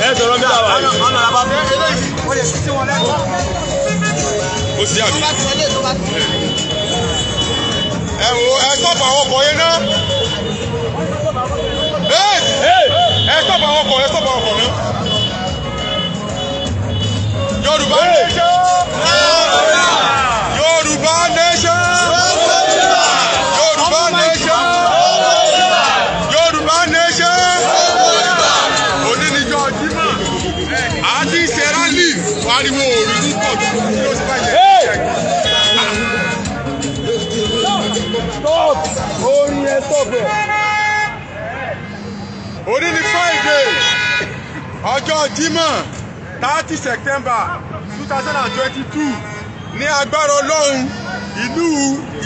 ẹ sọ̀rọ̀ mi tàwa yìí. ọ̀nà àbàbẹ́ eléyìí ó lè fi sí wọn lẹ́kọ̀ọ́. ó sì àbí. ẹ wo ẹ sọ́ọ̀bù àwọn ọkọ̀ yẹn náà. ẹ sọ́ọ̀bù àwọn ọkọ̀ náà. Yorùbá nation. Yorùbá nation. Yorùbá nation. Yorùbá nation. Oníníjọ́ Jímọ̀ àti sẹ́rálì pariwo òru ní pọ̀jù tí ó sì bá yẹ. Orin ẹ tọ̀bẹ̀. Òní ni Friday ọjọ́ Jímọ̀ 30 September 2022 ní agbára Ọlọ́run ìlú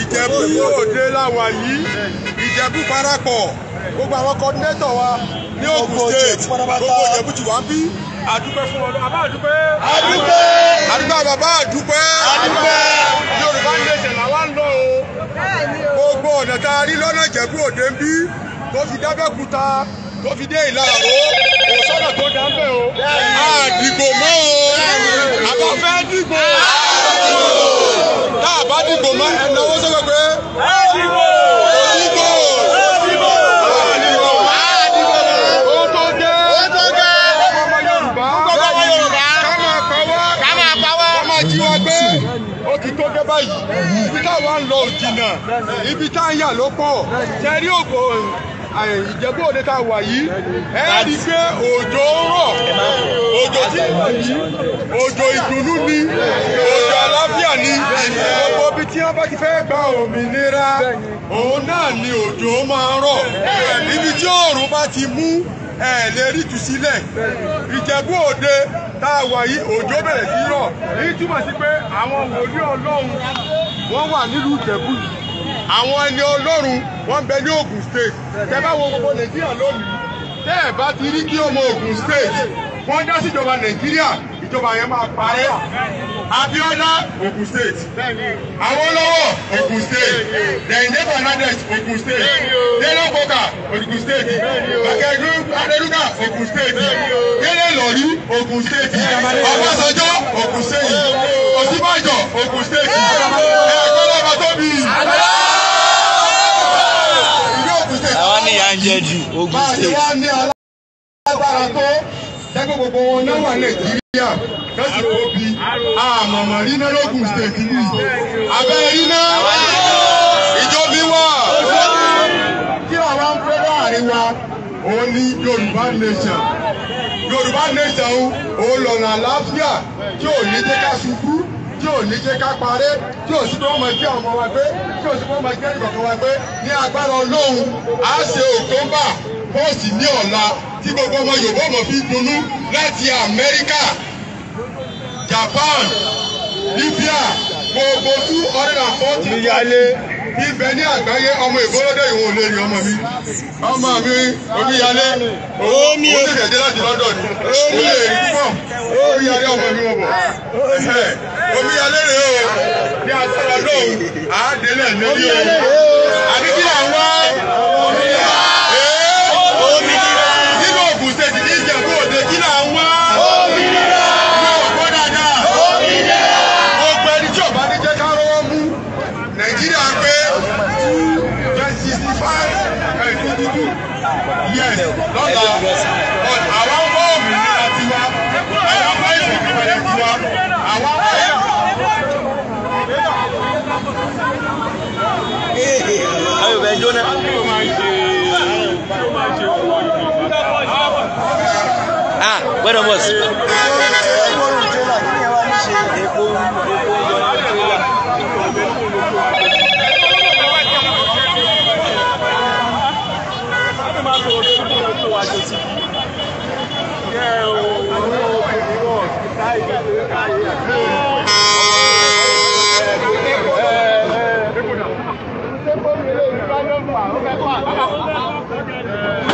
Ìjẹ̀bú Òde láwà yìí. Ìjẹ̀bú parapọ̀ gbogbo àwọn coordinator wa ní Ògùn State gbogbo Ìjẹ̀bú ti wá ń bí. Àdúpẹ́ fún Ọlọ́run. Àbá àdúpẹ́. Àdúpẹ́ bàbá àdúpẹ́. Yorùbá nation làwa ń lọ o. Gbogbo ọ̀nà tá a rí lọ́nà Ìjẹ̀bú Òde ń bí tó fi d'Abẹ́òkúta tó fi dé Ìlaró kò sọ́nà tó dá ń bẹ̀ o. Àdìgbò mọ́ o. Àbá fẹ́ dìgbò. Tá a bá dìgbò mọ́ ẹ̀ náwó sọ́kọ̀ pé. Àdìgbò. Òdìgbò. Àdìgbò. Àdìgbò. Ó tó gẹ́. Ọmọ Yorùbá. Ká máa pawọ́. Ká máa jí wa gbé. Ó ti tó gẹ́ báyìí. Ibi táwa ń lọ òjìnà. Ibi tá a ń yà ló pọ̀. Jẹ́rí ògbó Ìjẹ̀bú Òde tá a wà yìí ẹ rí i pé òjò ń rọ̀, òjò tí òjò ìdùnnú ni, òjò àlàáfíà ni. Gbogbo ibi tí wọ́n bá ti fẹ́ gba òmìnira òun náà ni òjò máa ń rọ̀. Ibi tí oòrùn bá ti mú ẹ lè rí ìtúsílẹ̀. Ìjẹ̀bú Òde tá a wà yìí òjò bẹ̀rẹ̀ sí rọ̀. Èyí túmọ̀ sí pé àwọn wòlíì Ọlọ́run wọ́n wà nílùú Ìjẹ̀bú yìí. Àwọn ẹni Ọlọ́run wọ́n bẹ ní Ògùn State. Tẹ́ bá wo gbogbo Nàìjíríà lónìí, tẹ́ ẹ̀ bá ti rí kí ọmọ Ògùn State wọ́n dá sí ìjọba Nàìjíríà, ìjọba yẹn máa parẹ́. Abíọ́lá Ògùn State, Awólọ́wọ̀ Ògùn State, Dẹ̀yìndé Fernandez Ògùn State, Délé Kókà Ògùn State, Bàkẹ́dú Adélúgà Ògùn State, Délé Lọ́rí Ògùn State, Ọbásanjọ́ Ògùn State, Ọ̀ṣínbàjò Ògùn State, Ẹ̀kọ́lọ́ba tóbi. Àwọn ní ìyá ń jẹ ju Ògùn State. Bá a ṣe wá ní alágbára tó jẹ́gbẹ́ gbogbo wọn náà wà Nàìjíríà lọ́sì tóbi àmọ̀mọ̀ rí náà lógùn State ní abẹ́ rí náà ìjọbi wà. Kí àwọn ń pẹ́ láàrin wa òun ní Yorùbá nation. Yorùbá nation òun lọ́nà àlàáfíà tí ò ní jẹ́ ká ṣubú, tí ò ní jẹ́ ká parẹ́, tí ò sí pé wọ́n máa jẹ́ ọmọ wa gbé, tí ò sí pé wọ́n máa jẹ́ ìkọ̀kọ̀ wa gbé. Ní agbára Ọlọ́run á ṣe October 1st ní ọ̀la tí gbogbo ọmọ Yorùbá ọmọ fi dunnú láti Amẹ́ríkà, Japan, Libya, gbogbo 240 ìyálé ibẹ̀ ní àgbáyé. Ọmọ ìbọ́lódé ìwọ̀n lè rí ọmọ mi. Ọmọ mi Omíyalé omi ó tẹ̀lé láti London ni ó lè rí púpọ̀. Omíyalé ọmọ mi wọ̀ bọ̀. Omíyalé rè o ní agbára lóhùn àádélẹ̀ lórí o. Àdìgí àwọn nínú Ògùn State ní Ìjẹ̀bú Òde kí là ń wá. Ní ọ̀pọ̀ dáadáa. Gbogbo ẹni tí ò bá ní jẹ́ ká rọ́wọ́ mú Nàìjíríà pé 22 yes lọ́la àwọn ọmọ òmìnira tiwa àwọn ọmọ ìsìnkú tiwa àwọn ọmọ Ayọ̀ bẹ̀ jóná. Ah, bueno, boss.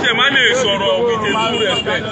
Ṣé máa lè sọ̀rọ̀ with a due respect?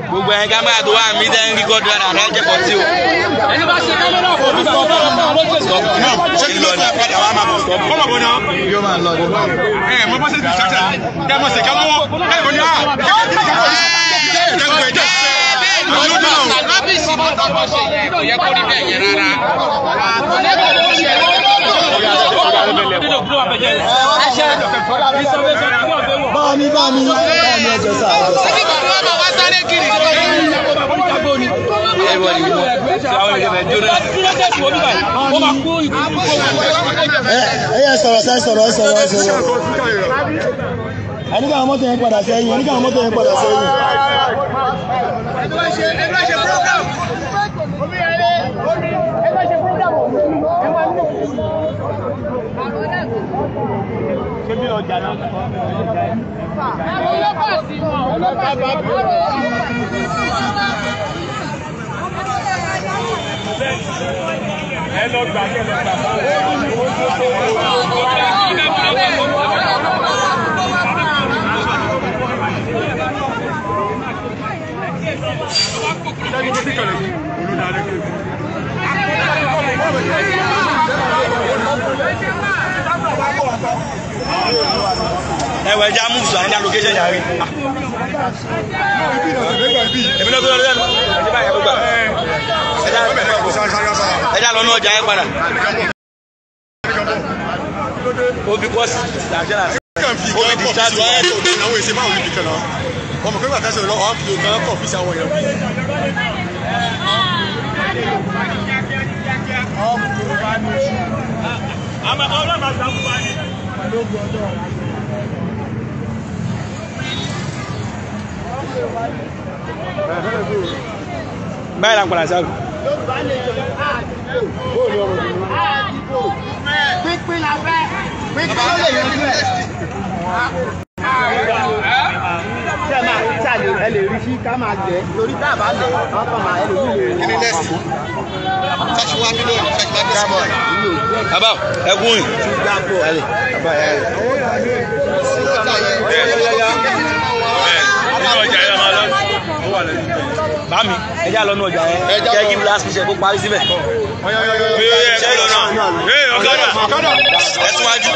Gbogbo ẹ̀yin kámẹ́rà tó wà mí dẹ́ ń rí gọ́dọ̀ náà rẹ̀ jẹ́ pọ̀ sí o. Ẹni bá ṣe kámẹ́rà fún mi sọ̀rọ̀ náà ló ṣe sọ̀rọ̀. Ṣé kí ló ń padà wá máa bọ̀ sọ̀rọ̀? Kọ́mọ̀ bọ̀ náà. Yóò máa lọ ní báyìí. Mo bá ṣe ti ṣàṣà. Kẹ́ mọ̀ sí ká lọ́wọ́. Ẹ kò ní à. Lábìsì ló tọ́kọ̀ ṣe yẹn kò yẹ kó rí bẹ́ẹ̀ yẹn rárá. Bámi ẹjọ́ sá. Ẹyẹ sọ̀rọ̀ sọ̀rọ̀. Àníkà àwọn mọ́tò yẹn padà sẹ́yìn. Ẹwẹ̀ ẹja mú sùn àyíká location yàrá. Èmi náà tó lọ lẹ́nu. Ẹjẹ́ báyìí ẹ̀kọ́ gbà. Ẹja lọ ní ọjà yẹn padà. Obi kọ́sì làjẹ́ náà. Obi di sáàtì. Ọmọ kí wọ́n tẹ́sí lọ́wọ́ ọ́n fi òkan kọ̀ fi sáwọn èèyàn bí. Báyìí la ń padà sáré. Pínpín la fẹ́. Pínpín ló lè yanjú ẹ̀. Ẹ lè rí sí ká máa jẹ lórí tá a bá lẹ̀ wọ́n kàn máa ẹlòmíì lè rí. Kí ni nẹ́ẹ̀sì? Ṣáṣíwá bí lónìí, ṣáṣíwá bí sí bọ́ọ̀lù. Bàbá ẹkún yìí. Bámi ẹjá lọ ní ọjà yẹn kẹ́ kí blast picture kó parí síbẹ̀. Ṣé lọ́nà? Ọ̀kadà ẹ̀sùn wájú.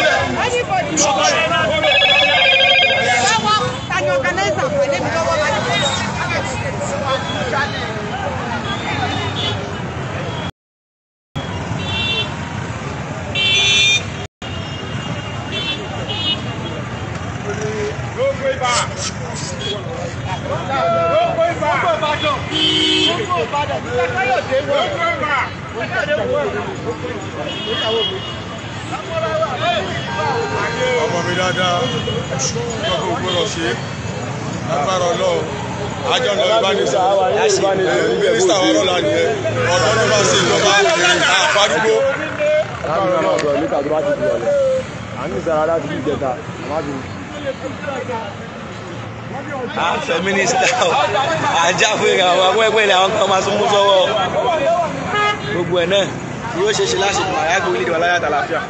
Ọmọ mi dáadáa, ọkọ̀ ògbọ́nà ṣe agbára ọlọ́run, àjọ lọ ìbánisọ̀, mínísítà ọ̀rọ̀ lánìí ẹ̀, ọ̀dọ́ ló bá ṣe ìjọba àfádúgbò. Feminista àjáfẹ́ra àwọn akẹ́kọ̀ọ́ ilẹ̀ àwọn kan máa tún mú sọ́wọ́ gbogbo ẹ̀ náà yóò ṣe lásìkò àyàgbé orílẹ̀-èdè wa láyé àtàlàáfíà.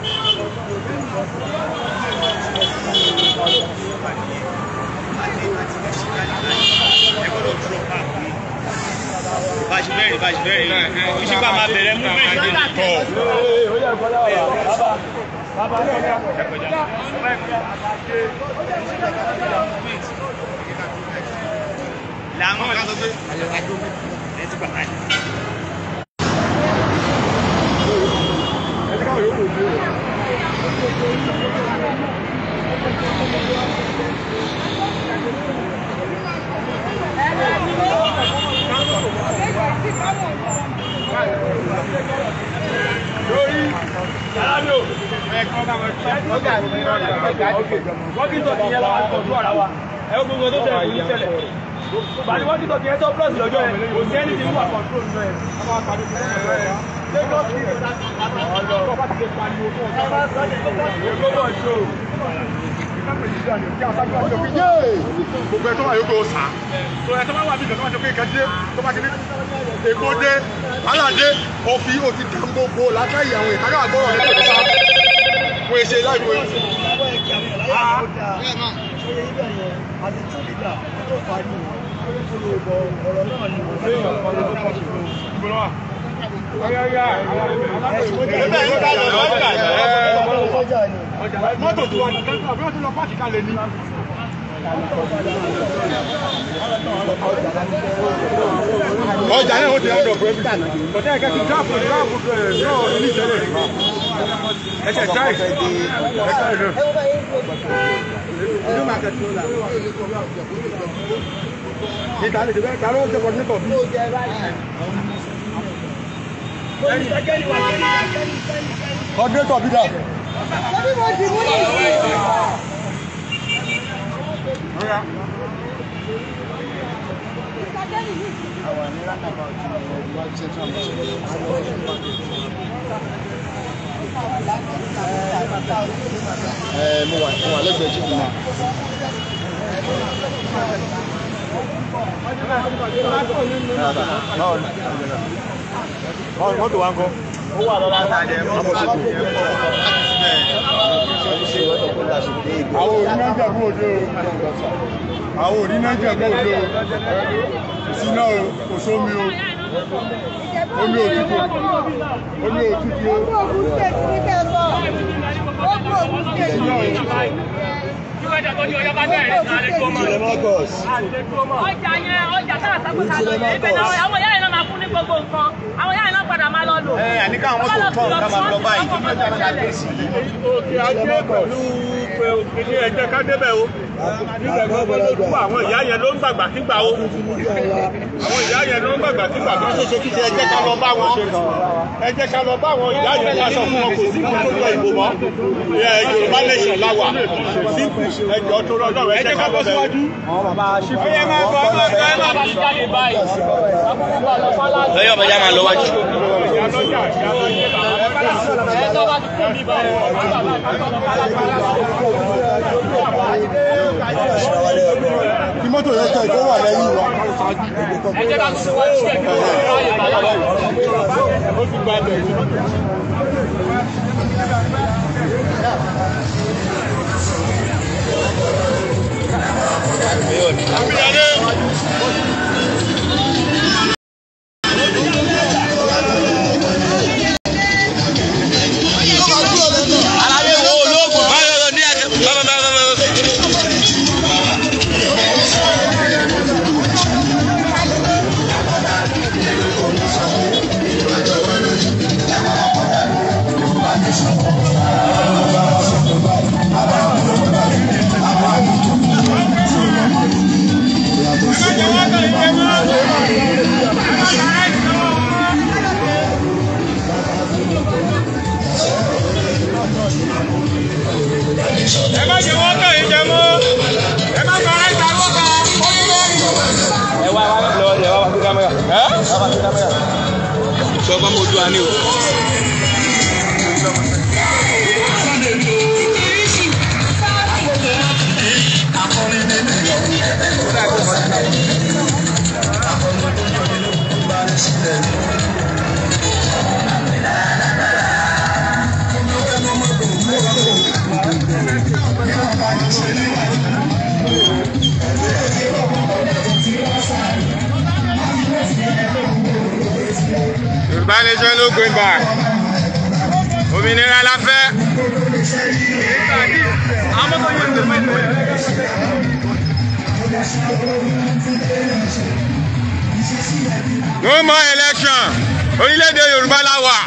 ìṣípà máa bẹ̀rẹ̀ mú bẹ́ẹ̀ tọ̀. Làwọn kan tó gbé ẹ ti gbà láì. gbogbo ẹ tó wà yóò gbé ọsà tó ẹ tó bá wà bí ìjọba tó kéka dé tó bá ti ní èkó dé aládé òfin òtí dàm gbogbo látàrí àwọn ìkárí àgbọràn ní tòun sáà wọ́n ṣe láì wọ́n. mọ́tò tó wà ní kẹ́kọ̀ọ́ bí wọ́n ti lọ pàṣẹ kalẹ̀ ní. ọjà náà ó ti rán dọ̀bù ẹbí ọ̀tẹ́ ẹ̀kẹ́ ti dáàbò náà ní ìtẹ́lẹ̀ ẹ̀ṣẹ̀ táì níta lè ṣe ta ló ń ṣe kọ́ọ̀dínétọ̀ bí. kọ́ọ̀dínétọ̀ bí dà. mo wà lẹ́gbẹ̀ẹ́ chief náà. mọ́tò wa ń kọ́. ó wà lọ́la tàdé mọ́tò tó kù. àwọn onínájẹ̀bú òde o. àwọn onínájẹ̀bú òde o. kò síná o kò sómi o. omi òtútù. omi òtútù o. ọjà yẹn ọjà tá a sàkóso àlọ́ yẹn ibẹ̀ náà àwọn ìyá yẹn náà máa fún ní gbogbo nǹkan àwọn ìyá yẹn náà padà máa lọ lò. àní káwọn mọ́tò tán ká máa lọ báyìí kí ló dáná láti sí i. òkè ajé pẹ̀lú ilé ẹjẹ́ ká débẹ̀ o nígbà gbogbo lójú àwọn ìyá yẹn ló ń gbàgbà kígbà o àwọn ìyá yẹn ló ń gbàgbà kígbà tó ṣe kí ṣe ẹjẹ́ ká lọ bá wọn ẹjẹ́ ká lọ bá wọn ìyá yẹn ká sọ fún wọn kò sí kó tó lọ ìbò mọ́ Yorùbá nation láwà sínkù ẹjọ́ tó rọ́ọ̀dọ̀ ẹjẹ́ ká bọ́ síwájú. lọ́yọ̀ ọ̀bẹ̀já máa lọ wájú. kí mọ́tò yẹn tẹ̀ tó wà lẹ́yìn wa. ó ti gba ẹ̀bẹ̀ yìí. ẹ má ṣe wọ́n kàn yín jẹ mọ́ ẹ má bàa ẹ̀ ta lọ́kà ẹ wá lọ ẹ wá sí kámẹ́rà. ẹ wá sí kámẹ́rà. sọ fún mi ojú wa ní o. no going back. Òmìnira la fẹ́. No more election. Orílẹ̀-èdè Yorùbá la wà.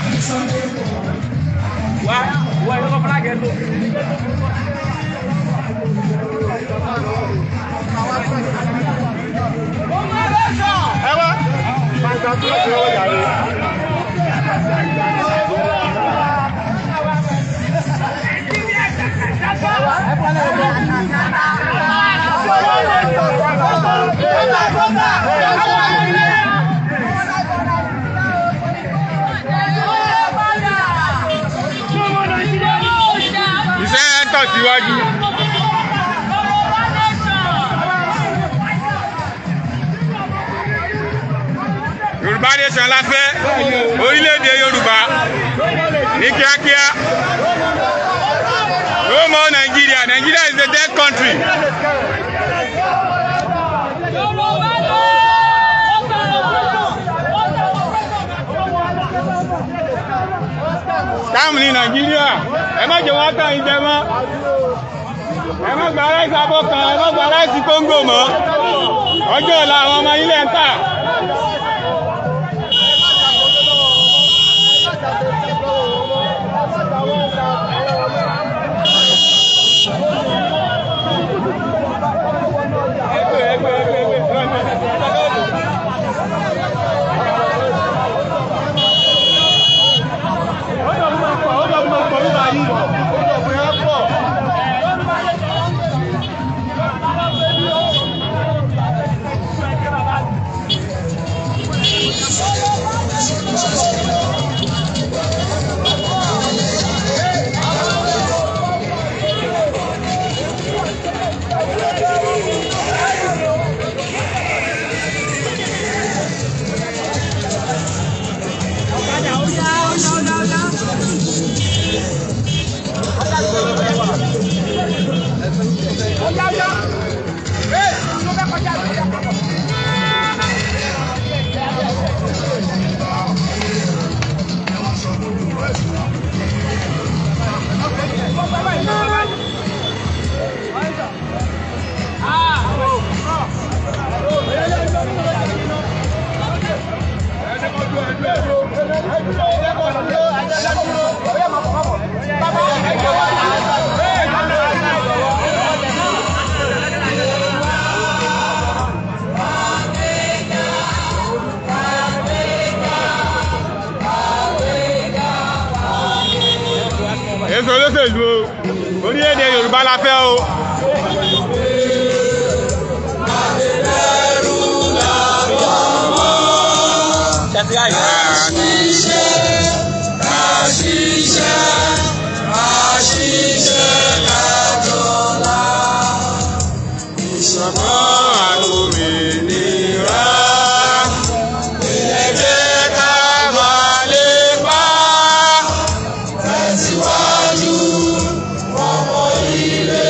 Iṣẹ́ ẹ̀ tọ̀ síwájú. Yorùbá nation la fẹ́, orílẹ̀-èdè Yorùbá ní kíákíá. No more Nigeria. Nigeria is a dead country. Táàmù ní Nàìjíríà, ẹ má jẹ́ wọ́n tàn yín jẹ mọ́. Ẹ má gba ráìsì abọ́ kan, ẹ má gba ráìsì kóńgò mọ́. Ọjọ́ ọ̀la àwọn ọmọ ilé ń tà. Èso olóṣèlú o, orílẹ̀-èdè Yorùbá la fẹ́ o. Tẹ̀síwájú ọmọ ilé.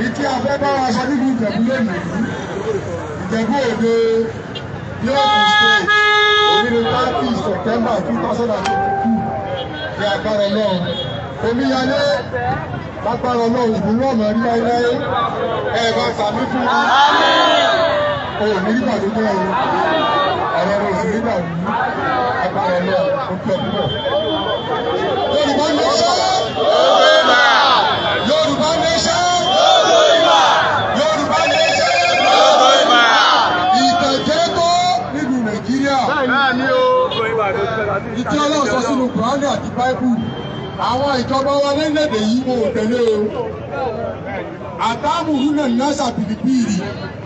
Ìtí afẹ́fẹ́ wa sọ níbi Ìjẹ̀bú lónìí, Ìjẹ̀bú Òde, Yóò State, òmìnir 30 September 2022, ní agbára Ọlọ́run. Omíyalé, lágbára Ọlọ́run ìbúrú ọmọ rí láíláí, bá sàmí fún mi. O ní nígbà tó jẹ́ o, ọ̀rọ̀ rẹ̀ sì nígbà wù ú, agbára Ọlọ́run, ó kí ọdún náà. Yorùbá nation, Yorùbá nation. Ìtí Ọlọ́run sọ sínú Kùránì àti Báíbù, àwọn ìjọba wa lẹ́lẹ́dẹ̀ yìí wọn ò tẹ̀lé o. Àtàmùrú náà násà pìlìpìlì,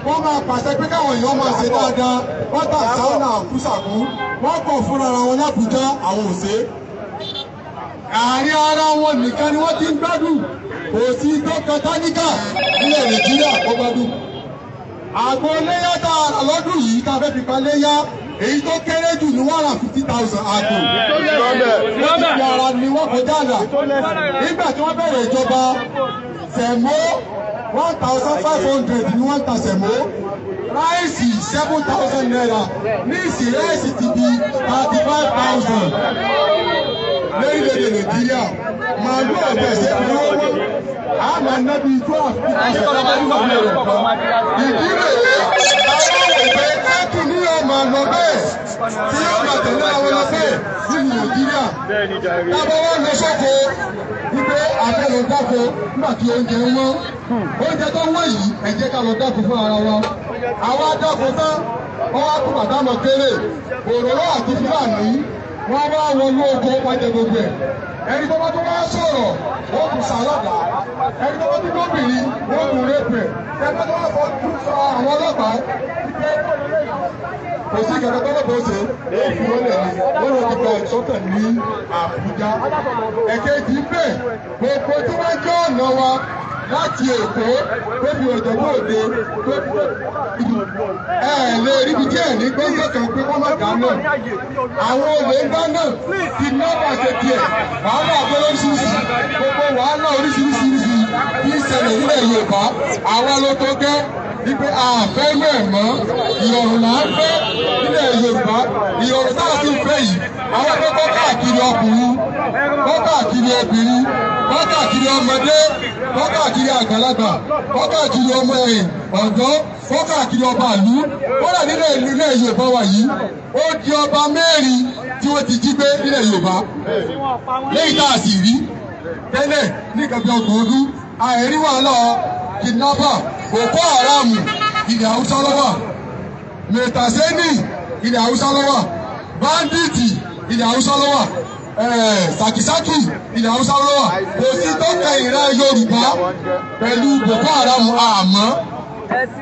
wọ́n máa pàṣẹ pé káwọn èèyàn máa ṣe dáadáa, wọ́n tà sáúnà àkúsàkú, wọ́n kọ̀ fúnra wọn lábùjá àwọn òṣè. Àárín ara wọn nìkan ni wọ́n ti ń gbádùn, kò sí tó kọtáníkà nílẹ̀ Nàìjíríà kó gbádùn. Àgbo léyá tá a lọ́dún yìí tá a fẹ́ fi pa léyá, èyí tó kéré jù ní 150,000 àgbò. Wọ́n ti fi ara ni wọ́n kọjá àlà. Nígbà tí wọ́n bẹ̀rẹ̀ ìjọba, sẹ̀mó 1,500 ni wọ́n ta sẹ̀mó. Ráìsì 7,000 naira. Ní ìsìn ráìsì ti di 35,000. Lórílẹ̀-èdè Nàìjíríà, màálù ọ̀bẹ̀ ṣe fi owó. Àmà nábì 12,000 ìdílé àwọn òpè káàkiri ní ọmọ lọ bẹ́ẹ̀ tí yóò máa tẹ̀lé àwọn lọ bẹ́ẹ̀ nínú Nàìjíríà. Tábọ̀ wọ́n lọ sóko wípé àfẹ́ lọ dáko nígbà tí oúnjẹ wọ́n. Oúnjẹ tó wọ́n yìí ẹ jẹ́ ká lọ dáko fún ara wa. Àwọn adáko tán, wọ́n wá kó bàtà lọ kéré. Òróró àti Fúlàní, wọ́n wá wọnú oko wọ́n jẹ gbogbo ẹ̀. Ẹni tó bá tó wá sọ̀rọ̀, wọ́n kù sàlọ́dà. Ẹni tó bá tó lóbìnrin, wọ́n kù rẹ́pẹ̀. Ẹni tó bá fọ́ sọ àwọn ọlọ́pàá. Kò sí ìkẹ̀kẹ́ tó lọ́pọ̀ ṣe, èyí wọ́n lẹ̀ ní, wọ́n lọ ti gba ìsọ́kẹ̀ ní Àbújá. Ẹ̀kejì bẹ́ẹ̀, gbogbo tí wọ́n jẹ́ ọ̀nà wa láti Èkó tó fi Ìjẹ̀bú Òde tó lè rí ibi tí ẹ̀ ní gbọ́ngàn kan pé wọ́n má dáná. Àwọn olè ń dáná ti nọ́ọ̀bà ṣe tiẹ̀, wàhálà abẹ́lẹ́sìsì, gbogbo wàhálà oríṣiríṣi tí ń ṣẹlẹ̀ nílẹ̀ Yorùbá, àwa ló tó gẹ́ wípé àfẹ́rú ẹ̀ mọ́, ìrọ̀rùn là ń fẹ́ nílẹ̀ Yorùbá, ìrọ̀rùn táà sì ń fẹ́ yìí, àwọn tó kọ́ káàkiri ọkùnrin, kọ́ káàkiri obìnrin, kọ́ káàkiri ọmọdé, kọ́ káàkiri àgbàlagbà, kọ́ káàkiri ọmọ ẹ̀yìn ọ̀dọ́, kọ́ káàkiri ọba ìlú, kọ́dà nílẹ̀ Yorùbá wa yìí, ó di ọba mẹ́rin tí wọ́n ti jí gbé nílẹ̀ Yorùbá, lẹ́yìn tá a sì rí tẹ́lẹ̀ ní ìkàbí ọgbọ̀n ọdún, àìrí wàhálà kidnapper, Boko Haram ilẹ̀ Haúsá lọ́wọ́, Mẹ̀tàsẹ́nì ilẹ̀ Haúsá lọ́wọ́, banditi ilẹ̀ Haúsá lọ́wọ́, Sàkìsákì ilẹ̀ Haúsá lọ́wọ́. Kò sí tó kẹ ìran Yorùbá pẹ̀lú Boko Haram àmọ́.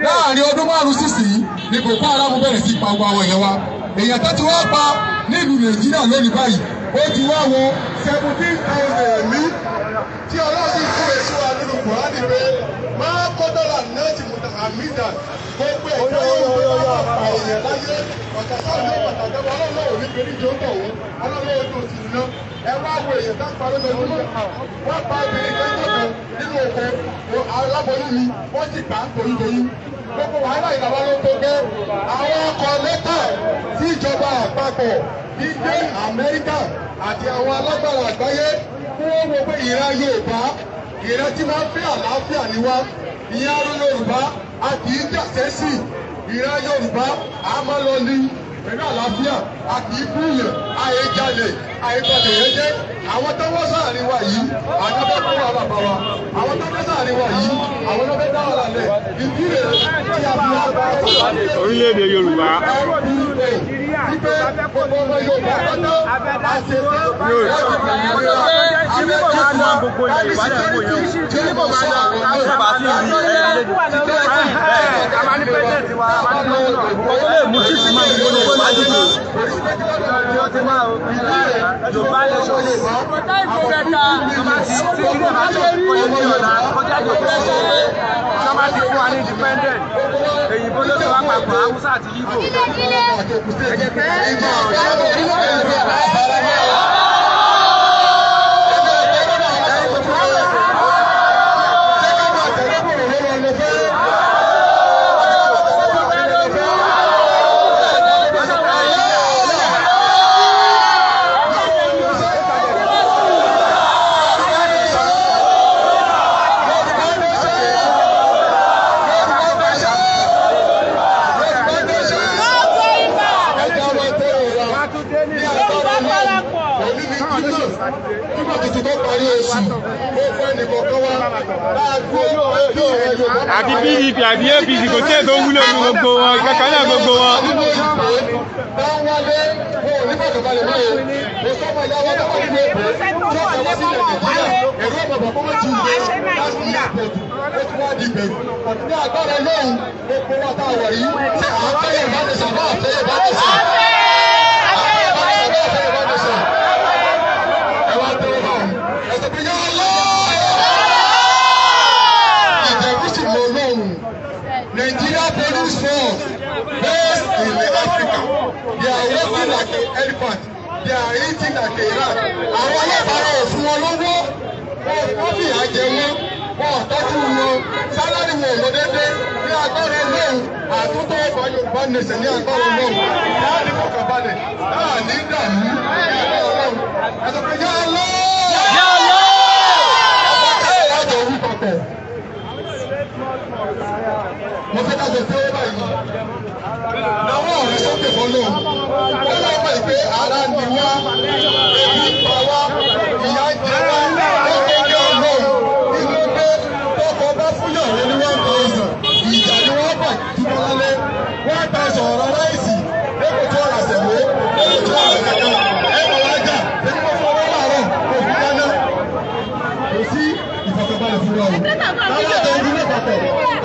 Láàrin ọdún márùn-ún sísìn ni Boko Haram bẹ̀rẹ̀ sí pa gbogbo àwọn èèyàn wa. Èèyàn tó ti wá pa nílùú Nàìjíríà lónìí báyìí, ó ti wá wọ 17,000 ẹ̀mí tí ọlọ́sìn fún èso wa nínú Kùránì pé máa kọ́dọ̀là náà ti mùtà àmìdà gbogbo ẹ̀jọ́ yóò gbé wá pa èèyàn láyé ọ̀tàṣà yóò pàtàkì ọlọ́run ò ní pẹ̀lú ìjọ tọ̀ wọ́n ọlọ́run ojú òsì ná ẹ wá wo èèyàn tá pa lójoojúmọ́ wọ́n pa obìnrin kẹ́ńtọ́ kan nínú oko aláboyún ni wọ́n sì gbà toyúntoyún gbogbo wàhálà ìlàwọ́ ló tó gẹ́ àwọn ọkọ̀ lẹ́tà sí ìjọba àpapọ̀ ìgbé Amẹ́ríkà àti àwọn alágbára àgbáyé fún wọn wo pé ìran Yorùbá ìran tí máa ń fẹ́ àlàáfíà ni wá ìyẹn arú Yorùbá a kì í jà sẹ́sìn ìran Yorùbá a máa lọ ní pẹ̀lú àlàáfíà a kì í búyàn àìjalè àìbalẹ̀ yẹn jẹ́ àwọn tó wọ́n sáàrin wa yìí àjọpọ̀ fún wa bàbá wa. àwọn tó fẹ́ sáré wà yìí àwọn tó fẹ́ dá wà lálẹ́ ìdí rẹ̀ tí a fi wá bá orílẹ̀-èdè Yorùbá. Ibẹ̀ gbogbo ọmọ Yorùbá pátá àṣetán Èyìnbó ló sọ wá papọ̀ Haúsá àti Ìgbò. Àti PDP àti APC kò tí ẹ̀ tó wúlò ní gbogbo wọn kankan náà gbogbo wọn. Nigeria police force based in Africa. They are working like an elephant. They are eating like a rat. Àwọn ọlọ́pàá ò fún wọn lówó. Wọ́n fi àjẹ wọn. Wọ́n tọ́jú wọn. Sálárì wọn ò lọ dédé. Ní agbára lóhùn. Àtúntò ọ̀fà Yorùbá nation ní agbára lóhùn. Láà ní kọ̀kànbalẹ̀. Láà ní dàmú. Ní agbára lóhùn. Ẹ̀sọ̀ pé yá lọ. Yá lọ. Ọba káyọ̀ lájọ orí kọ̀kọ̀. Mo fẹ́ kájọ pé ó báyìí. Lọ́wọ́ ọ̀rẹ́ sókè fọ́lọ́. Wọ́n lọ pẹ̀ pé ara ni wá, èmi pa wá, ìyá jẹ wá, lọ́wọ́ ní ọlọ́run. Nínú pé tọkọ bá fúnyàn rẹ ní 1,000. Ìjà ni wọ́n bà tí wọ́n lálẹ́. 1,000 ọ̀rọ̀ láìsí. Lẹ́kọ̀ọ́ tí wọ́n rà sẹ̀wó, lẹ́kọ̀ọ́ tí wọ́n rà kẹ̀kẹ́. Ẹ mọ̀ wá jà, èmi mo fọwọ́ láàárọ̀, kò fi dáná. Kò sí ìfọ̀kànbalẹ̀ fún wa o. Láwọn àjọ ìdílé papọ̀,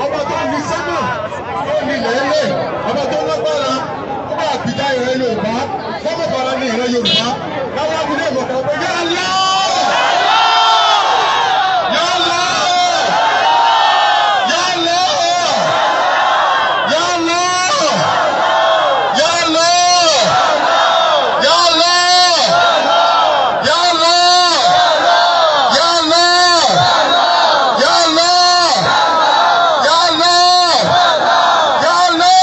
ọba tó ní sẹ́mà, ó ní lẹ́lẹ̀, ọba tó lágbára, ó bá àbíjà ìrẹ́ Yorùbá, fọ́mọ̀ fara ní ìrẹ́ Yorùbá. Láwọn abúlé ìmọ̀kan pé yá lọ! Yá lọ! Yá lọ! Yá lọ! Yá lọ! Yá lọ! Yá lọ! Yá lọ!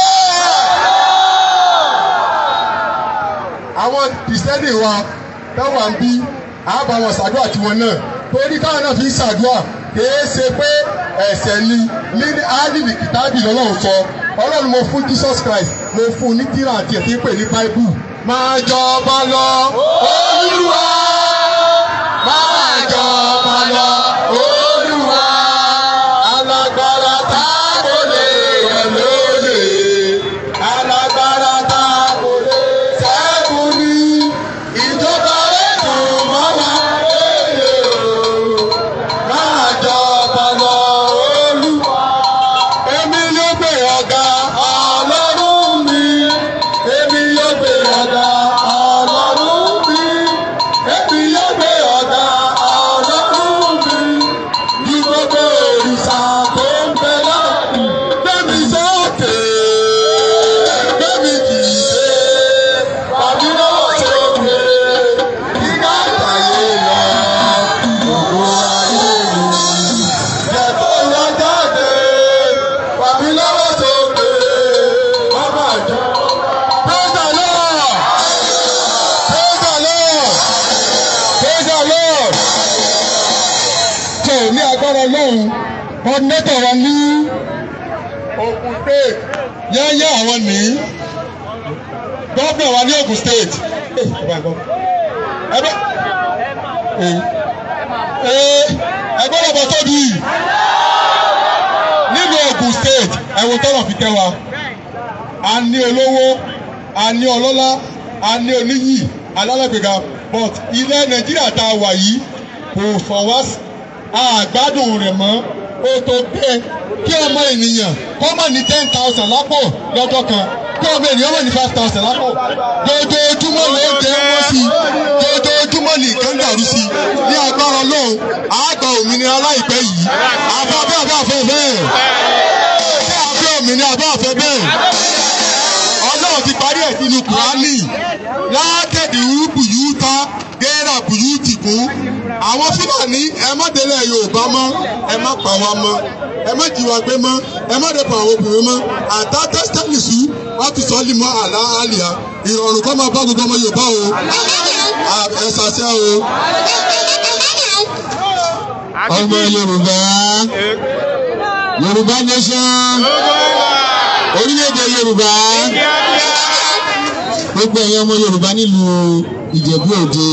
Àwọn kìrìsìtẹ́nì wa táwọn ń bí àbá wọn ṣàdúrà tiwọn náà torí káwọn náà fi ń ṣàdúrà kìí ṣe pé ẹ̀ṣẹ̀ ni ní áàdìdì kìtàbì lọ́lọ́run sọ Ọlọ́run mo fún Jesus Christ mo fún ní tírà àti ẹ̀sìn pè ní Bible máa jọba lọ Olúwa máa jọba lọ Olúwa alágbára tá kò lè yẹ̀ lóde alágbára tá kò lè ṣẹ́gun ní ìjọba rẹ̀ dùn mọ́ wa léde o máa jọba lọ Olúwa èmi ló gbé ọ̀gá Ọlọ́run mi èmi ló gbé ọ̀gá Ọlọ́run mi èmi ló gbé ọ̀gá Ọlọ́run mi ní gbogbo òrìṣà tó ń bẹ lọ́rùn gbẹ̀mí sókè gbẹ̀mí dìde tàbí lọ́wọ́ sókè kíkà àtàyè lọ gbogbo ayé mi jẹ̀kọ́ lọ jáde tàbí lọ́wọ́ sókè bàbá jọ. Praise the Lord! Praise the Lord! Praise the Lord! Tó ní agbára Ọlọ́run, coordinator wa ní Ogun State, yẹ́yẹ́ àwọn ní gómìnà wa ní Ogun State. ẹgbẹ́ ọ̀bọ̀ tóbi nínú Ògùn state ẹ̀wọ̀n tọ́lọ̀ fi kẹ́ wa a ní olówó a ní ọlọ́lá a ní oníyì alálẹ́gbẹ̀gà but ilẹ̀ Nàìjíríà tá a wà yìí kò fọ̀ wá àgbádùn rẹ̀ mọ́ ó tó bẹ́ẹ̀ kí ọmọ ènìyàn kó má ní 10,000 lápò lọ́jọ́ kan kí ọmọ ènìyàn má ní 5,000 lápò dojoojúmọ́ ló ń jẹ́ wọ́n sí dojoojúmọ́ ní nǹkan dàrú sí ní agbára Ọlọ́run àgbà òmìnira láìpẹ́ yìí àfẹ́ bẹ́ẹ̀ àfẹ́ òmìnira àfẹ́ bẹ́ẹ̀ Ọlọ́run ti parí ẹ̀ sínú Kùránì látẹ̀dí wúkú yìí ta gẹ́rà bùyú ti kú àwọn Fúlàní ẹ má délé Yorùbá mọ́ ẹ má pa wá mọ́ ẹ má jí wa gbé mọ́ ẹ má dẹ̀pọ̀ àwọn obìnrin mọ́ àtà tẹ́sítẹ́lìsì wọ́n ti sọ ọ́ lì mọ́ àlá àlìyá ìrọ̀rùn kọ́ máa bá gbogbo ọmọ Yorùbá o ẹ ṣàṣẹ o. ọmọ Yorùbá Yorùbá nation orílẹ̀-èdè Yorùbá gbogbo ẹ̀yin ọmọ Yorùbá nílùú Ìjẹ̀bú Òde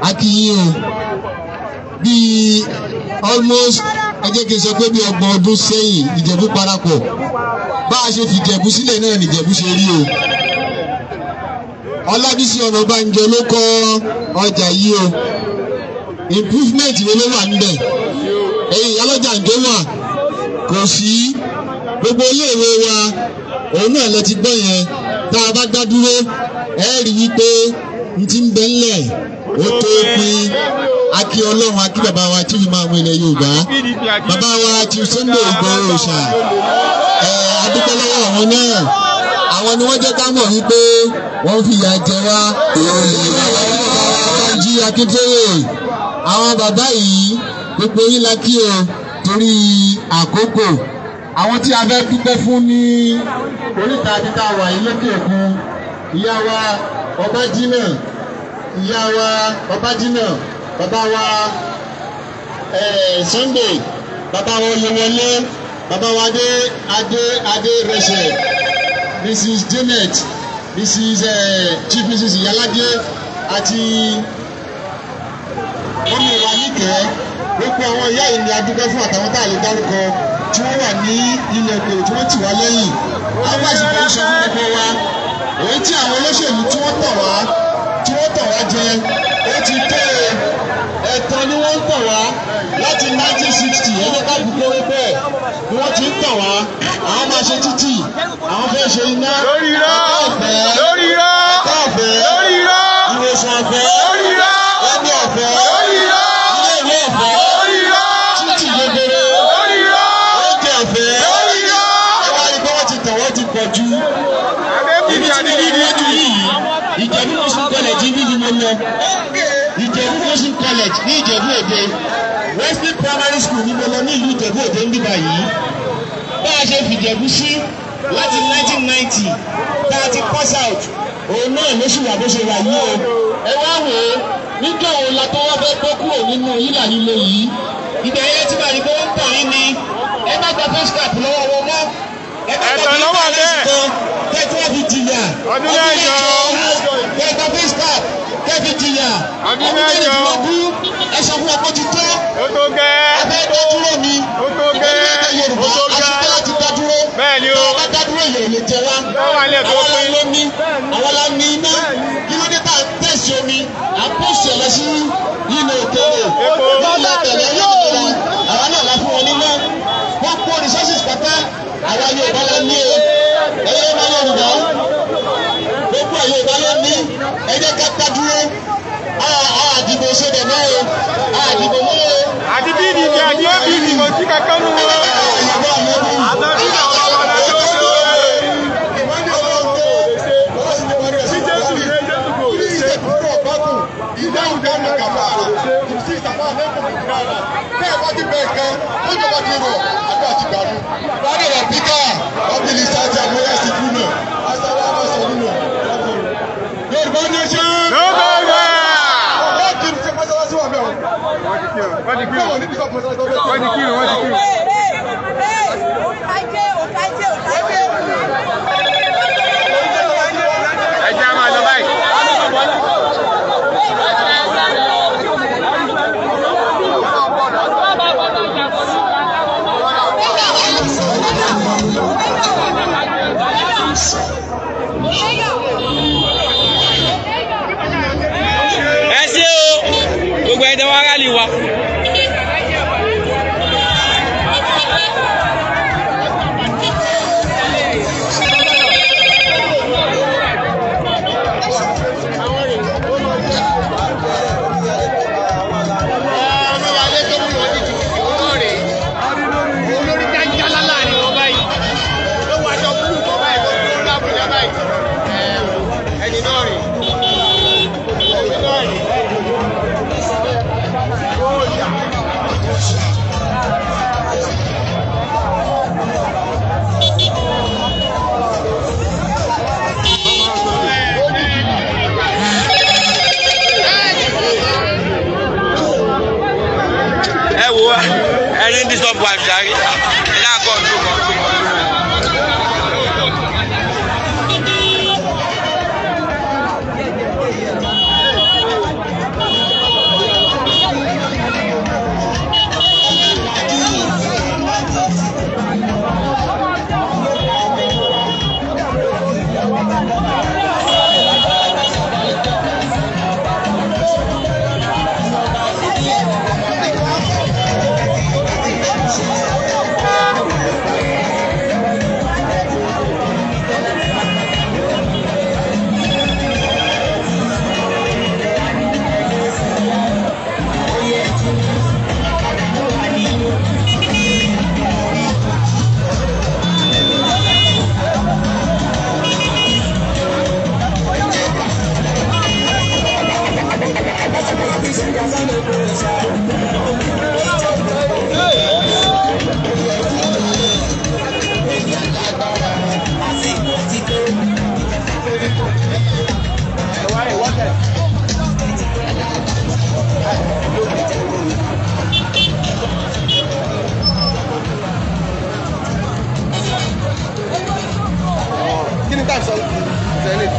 akíyìn bíi almost ẹ jẹ́ kí n sọ pé bí 30 ọdún sẹ́yìn Ìjẹ̀bú parapọ̀ bá a ṣe fi Ìjẹ̀bú sílẹ̀ náà ní Ìjẹ̀bú ṣe rí o. Ọlábísí Ọ̀nàbánjọ ló kọ́ ọjà yìí o improvement wo ló wà níbẹ̀ ẹ̀yìn ìyálọ́jà ń jó wà kò sí gbogbo iléèwé wa òun náà lẹ ti gbọ́ yẹn tá a bá dá dúró ẹ rí wípé n ti ń bẹ ńlẹ̀ ó tó pin akí Ọlọ́run akí bàbá wa tí fi máa mú ilẹ̀ Yorùbá bàbá wa tí Sunday Igboho Òòṣà adúpẹ́ lọ́wọ́ àwọn náà àwọn ni wọ́n jẹ́ ká mọ̀ wípé wọ́n fìyà jẹ wá Jí Akíntóyè àwọn bàbá yìí gbogbo yín la kí o torí àkókò àwọn tí a fẹ́ dúpẹ́ fún ní oríta títà wà yìí lókè òkun ìyá wa Ọbájínà ìyá wa Ọbájínà bàbá wa Sunday bàbá wa Oyèwọlé bàbá wa Adé Rẹsẹ̀ Mrs. Janet Mrs. Chief Mrs. Iyalade àti ọmọ wa níkẹ́ gbogbo àwọn ìyá yìí ni a dúpẹ́ fún àtàwọn tá a lè dárúkọ tí wọ́n wà ní ilẹ̀ òkèèrè tí wọ́n tì wá lẹ́yìn àwọn àṣìkò ń sọ fún gbogbo wa èyí tí àwọn olóṣèlú tí wọ́n tàn wá jẹ ó ti tó ẹ̀tàn ni wọ́n ń tàn wá láti 1960 ẹni ká dúpẹ́ wípẹ́ ni wọ́n ti ń tàn wá àwọn máa ṣe títì àwọn fẹ́ ṣe iná lórí irọ́ ìwòsàn ọ̀fẹ́ ẹni ọ̀fẹ́ ilé ìwé ọ̀fẹ́ títì gbogbo oúnjẹ ọ̀fẹ́ ẹwà rí pé wọ́n ti tàn wọ́n ti pọ̀ jù ibi tí mo lọ́jú yìí Ìjẹ̀bú Muslim College ibi tí mo lọ Ìjẹ̀bú Muslim College ní Ìjẹ̀bú Òde Wesley Primary School ní mo lọ ní ìlú Ìjẹ̀bú Òde níbà yìí bá a ṣe fìjẹ̀bú sí láti 1990 tá a ti pass out òun náà ló sì wà bó ṣe wà yìí o ẹ wá wò ó nígbà wo la tó wá fẹ́ bọ́ kúrò nínú yílà lílo yìí ìgbà yẹn tí màá ní kó ń tàn yín ni ẹ má gba first cap lọ́wọ́ wọn mọ́ ẹ má gba first cap kẹ́kẹ́ wọ́n fi jìyà ọdún mẹ́jọ kẹ́kẹ́ first cap kẹ́kẹ́ jìyà ọdún mẹ́jọ ẹ sọ fún ọkọ ti tó abẹ́ dádúró mi ìgbẹ́lẹ́dẹ́ Yorùbá aṣípẹ́ láti dádúró àwọn bá dádúró yìí ò lè jẹ wá àwọn la lómi àwọn la ní iná kí ló dé tá a tẹ̀sí omi à ń pèsè lọ sí ilẹ̀ òkèèrè nílẹ̀ tẹ̀lé yọ̀ọ̀dọ̀ra àwọn náà la fún wọn níná gbogbo resources pátá àwa Yorùbá la ní o ẹ̀yẹ́ ọmọ Yorùbá gbogbo ẹ̀yẹ́ Yorùbá la ní ẹ jẹ́ ká dádúró àdìbò ṣẹlẹ̀ náà o àdìbò mọ́ o. àti PDP àti APC kò sí kankan nù wọn. Wọ́n ti kírun. Ẹ jẹ́ máa lọ báyìí. Bàbá ẹni tí stop wa jàre ẹ̀yà kọ́ ọ̀dọ́ kan. Kini time sọ̀rọ̀ tẹ́lẹ̀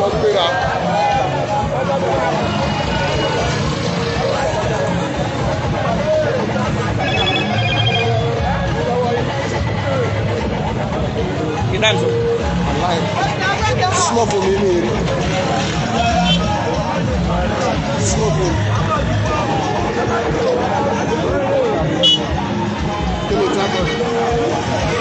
lọ gbéra. Kini time sọ̀rọ̀. Small for me ni. Small for me. Kini time sọ̀rọ̀.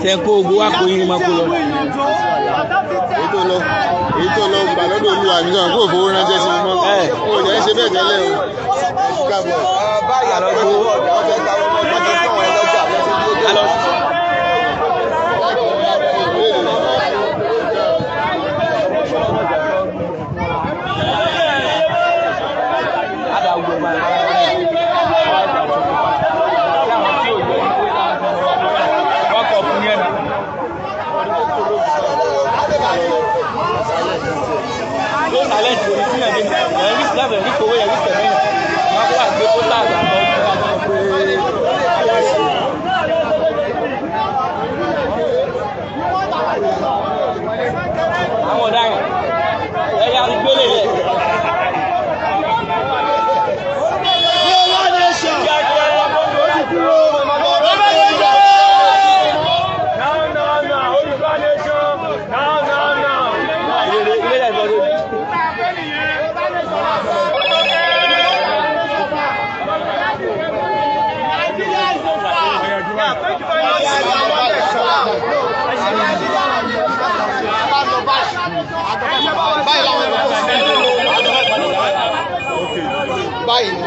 Tẹ́kọ̀ ogun wá kó yín máa kó lọ. Èyí tó lọ gbà lọ́dọ̀ olúwa nìkan kó fowó ránṣẹ́ sí mọ́. Ó jẹ́ ṣe bẹ́ẹ̀ tẹ́lẹ̀ o. Báyà lọ gbó. Àwọn ọ̀daràn ẹ̀yà gbélé rẹ̀. Báyìí ni.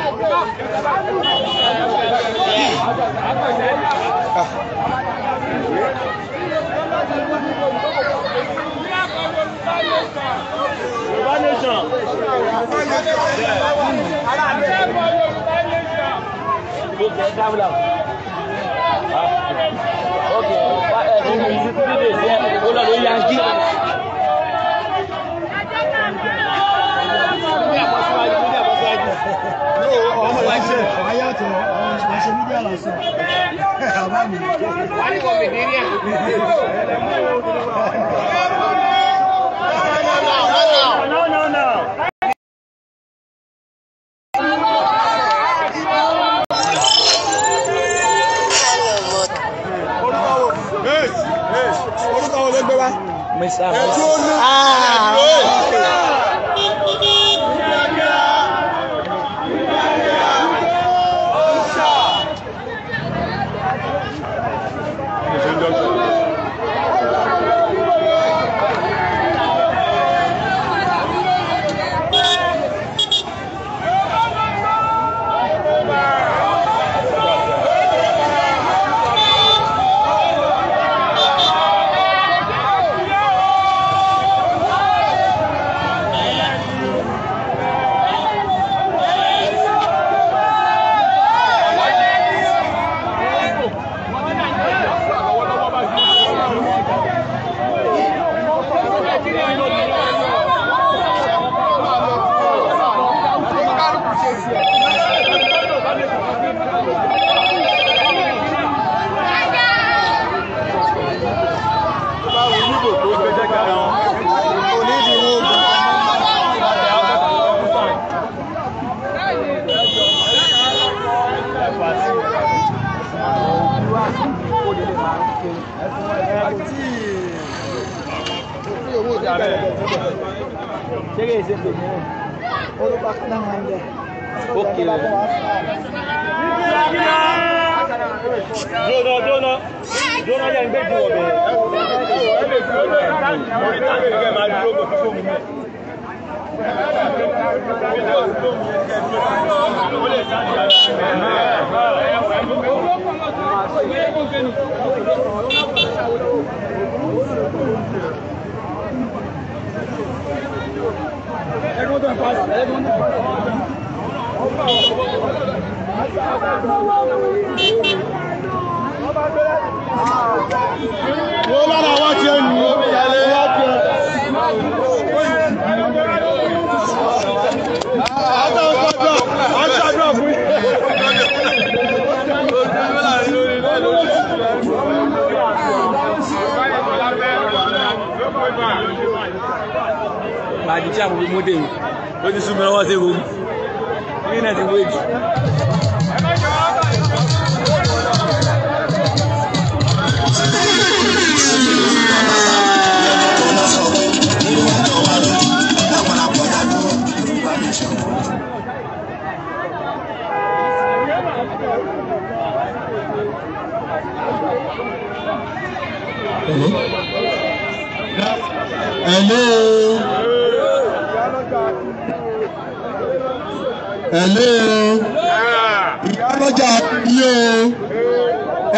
Ìyálọ́jà yìí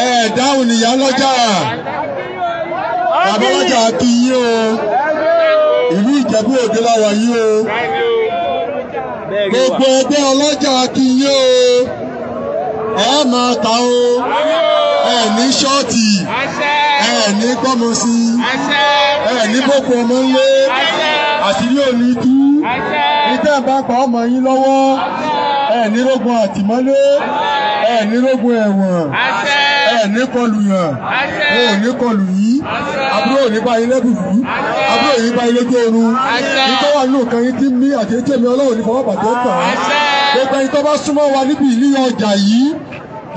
o dáhùn ní ìyálọ́jà àbọ̀lọ́jà kí yìí o ìlú Ìjẹ̀bú Òde láwa yìí o gbogbo ẹgbẹ́ ọlọ́jà kí yìí o ẹ máa ta o ẹ ní ṣọ́ọ̀tì ẹ ní gbọ́mọsí ẹ ní boko ọmọ ńlé àṣírí òní tú ìtẹ́ bá pa ọmọ yín lọ́wọ́ ẹ ní rógun àtìmọ́lé ẹ ní rógun ẹ̀wọ̀n ẹ ní kọlùyàn ẹ ní kọlù yìí àbúrò òní bá ilé bùbú àbúrò yìí bá ilé gbóòórùn nítorí wà nínú kan yín tí mí àti etí èmi Ọlọ́run ní fọwọ́ bàtẹ́ kàn án gbogbo ẹni tó bá súnmọ́ wa níbi ìlú ọjà yìí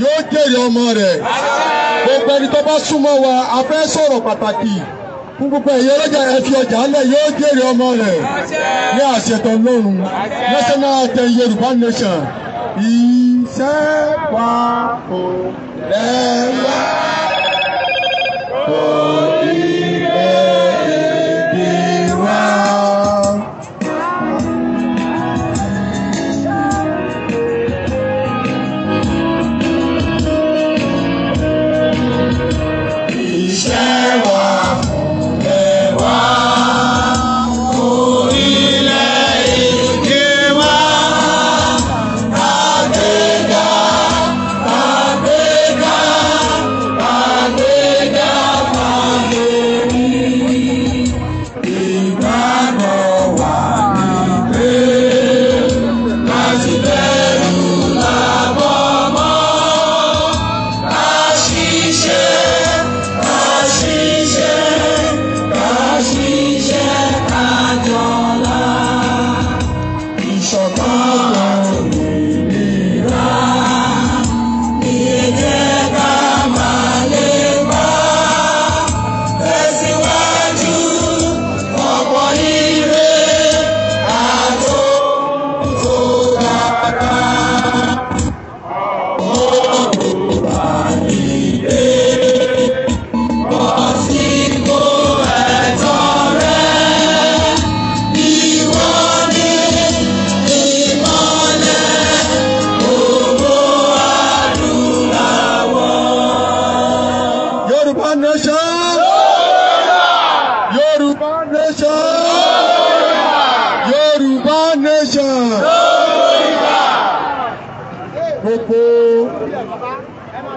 yóò jèrè ọmọ rẹ̀ gbogbo ẹni tó bá súnmọ́ wa a fẹ́ sọ̀rọ̀ pàtàkì fún gbogbo ẹ̀yẹ ọlọ́jà ẹ fi ọjà lẹ̀ yóò jèrè ọmọ rẹ̀ ní àṣetọ̀ lọ́run National Anthem Yorùbá Nation iṣẹ́ wa kò lẹ́wà kò ilé èdè wa.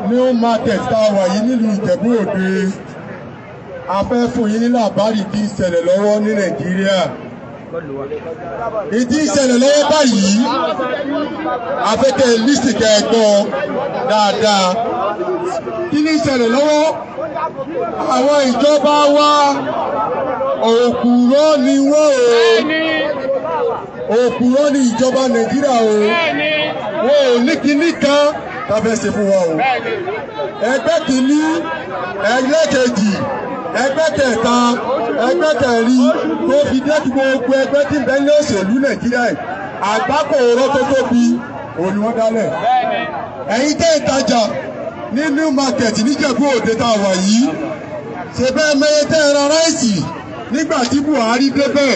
New Market tá a wà yìí nílùú Ìjẹ̀bú Òde. A fẹ́ fún yín ní làbárì tí ń ṣẹlẹ̀ lọ́wọ́ ní Nàìjíríà. Ìdí ìṣẹ̀lẹ̀ lọ́wọ́ báyìí, afẹ́kẹ́ lísì kẹ́ẹ̀gbọ́ dáadáa. Kí ní ìṣẹ̀lẹ̀ lọ́wọ́? Àwọn ìjọba wa òkúrọ́ ni wọ́n o. Òkúrọ́ ni ìjọba Nàìjíríà o. Wọ́n ò ní kíní kan tàbí ṣe fún wa o. Ẹgbẹ́ kìíní, ẹgbẹ́ kejì, ẹgbẹ́ kẹta, ẹgbẹ́ kẹrin tó fi dé kí gbogbo ẹgbẹ́ tí ń bẹ ní òṣèlú Nàìjíríà àgbákò ọ̀rọ̀ tó tóbi òun ni wọ́n dálẹ̀. Ẹ̀yin tẹ́ ìtajà ní New Market níjẹ̀bú Òde tá a wà yìí ṣe bẹ́ẹ̀ mẹ́yẹ tẹ́ ẹ ra ráìsì nígbà tí Buhari débẹ̀.